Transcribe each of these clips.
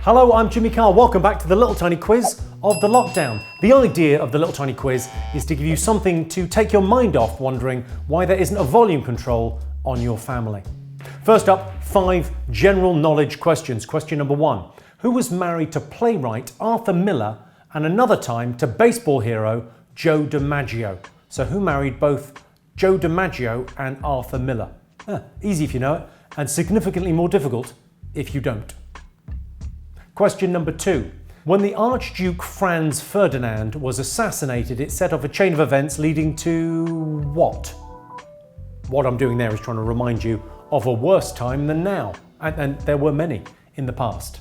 Hello, I'm Jimmy Carr. Welcome back to the little tiny quiz of the lockdown. The idea of the little tiny quiz is to give you something to take your mind off wondering why there isn't a volume control on your family. First up, 5 general knowledge questions. Question number 1. Who was married to playwright Arthur Miller and another time to baseball hero Joe DiMaggio? So who married both Joe DiMaggio and Arthur Miller? Easy if you know it, and significantly more difficult if you don't. Question number 2. When the Archduke Franz Ferdinand was assassinated, it set off a chain of events leading to what? What I'm doing there is trying to remind you of a worse time than now. And there were many in the past.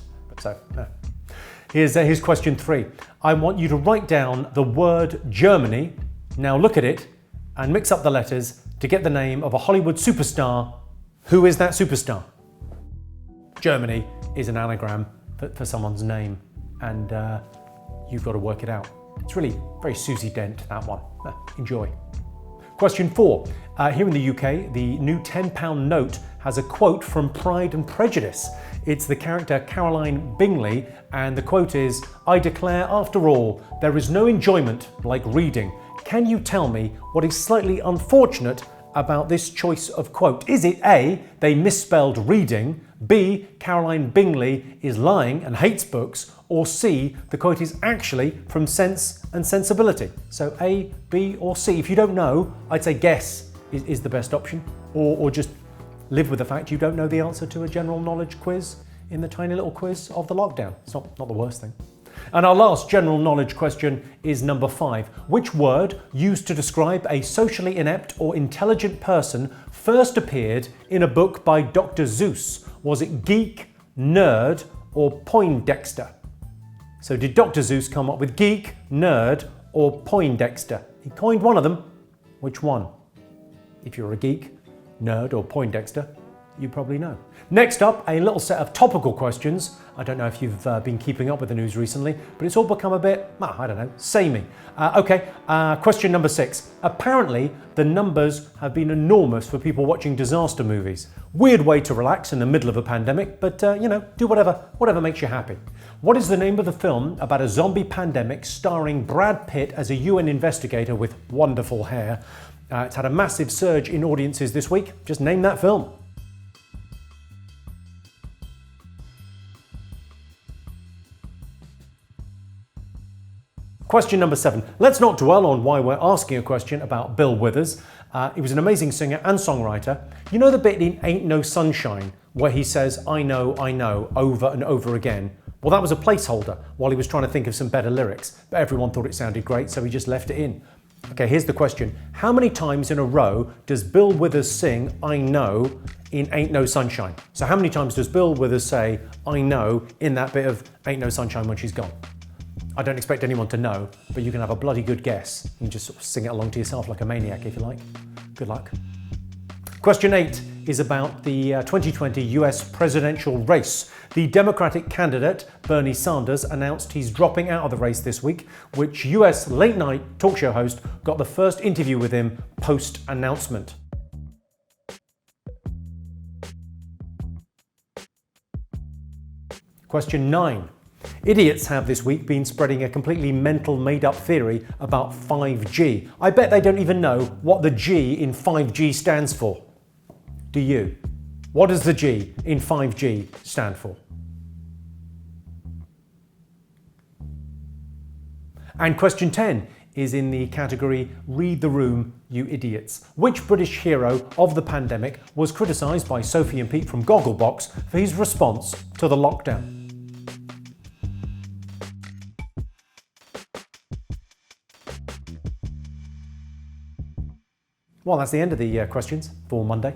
Here's question 3. I want you to write down the word Germany. Now look at it and mix up the letters to get the name of a Hollywood superstar. Who is that superstar? Germany is an anagram for someone's name, and you've got to work it out. It's really very Susie Dent, that one. Enjoy. Question 4. Here in the UK, the new £10 note has a quote from Pride and Prejudice. It's the character Caroline Bingley, and the quote is, "I declare, after all, there is no enjoyment like reading. Can you tell me what is slightly unfortunate about this choice of quote? Is it A, they misspelled reading, B, Caroline Bingley is lying and hates books, or C, the quote is actually from Sense and Sensibility?" So A, B, or C. If you don't know, I'd say guess is the best option, or just live with the fact you don't know the answer to a general knowledge quiz in the tiny little quiz of the lockdown. It's not the worst thing. And our last general knowledge question is number 5. Which word used to describe a socially inept or intelligent person first appeared in a book by Dr. Seuss? Was it geek, nerd, or Poindexter? So did Dr. Seuss come up with geek, nerd, or Poindexter? He coined one of them. Which one? If you're a geek, nerd, or Poindexter, you probably know. Next up, a little set of topical questions. I don't know if you've been keeping up with the news recently, but it's all become a bit, I don't know, samey. Question number 6. Apparently, the numbers have been enormous for people watching disaster movies. Weird way to relax in the middle of a pandemic, but do whatever makes you happy. What is the name of the film about a zombie pandemic starring Brad Pitt as a UN investigator with wonderful hair? It's had a massive surge in audiences this week. Just name that film. Question number 7. Let's not dwell on why we're asking a question about Bill Withers. He was an amazing singer and songwriter. You know the bit in Ain't No Sunshine where he says, I know, over and over again? Well, that was a placeholder while he was trying to think of some better lyrics, but everyone thought it sounded great, so he just left it in. Okay, here's the question. How many times in a row does Bill Withers sing I know in Ain't No Sunshine? So how many times does Bill Withers say I know in that bit of Ain't No Sunshine when she's gone? I don't expect anyone to know, but you can have a bloody good guess. You can just sort of sing it along to yourself like a maniac if you like. Good luck. Question 8 is about the 2020 US presidential race. The Democratic candidate, Bernie Sanders, announced he's dropping out of the race this week, which US late-night talk show host got the first interview with him post-announcement. Question 9. Idiots have this week been spreading a completely mental made-up theory about 5G. I bet they don't even know what the G in 5G stands for. Do you? What does the G in 5G stand for? And question 10 is in the category Read the Room, you idiots. Which British hero of the pandemic was criticised by Sophie and Pete from Gogglebox for his response to the lockdown? Well, that's the end of the questions for Monday.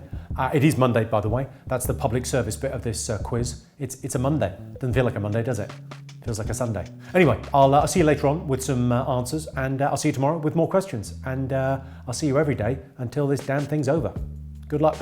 It is Monday, by the way. That's the public service bit of this quiz. It's a Monday. Doesn't feel like a Monday, does it? Feels like a Sunday. Anyway, I'll see you later on with some answers, and I'll see you tomorrow with more questions. And I'll see you every day until this damn thing's over. Good luck.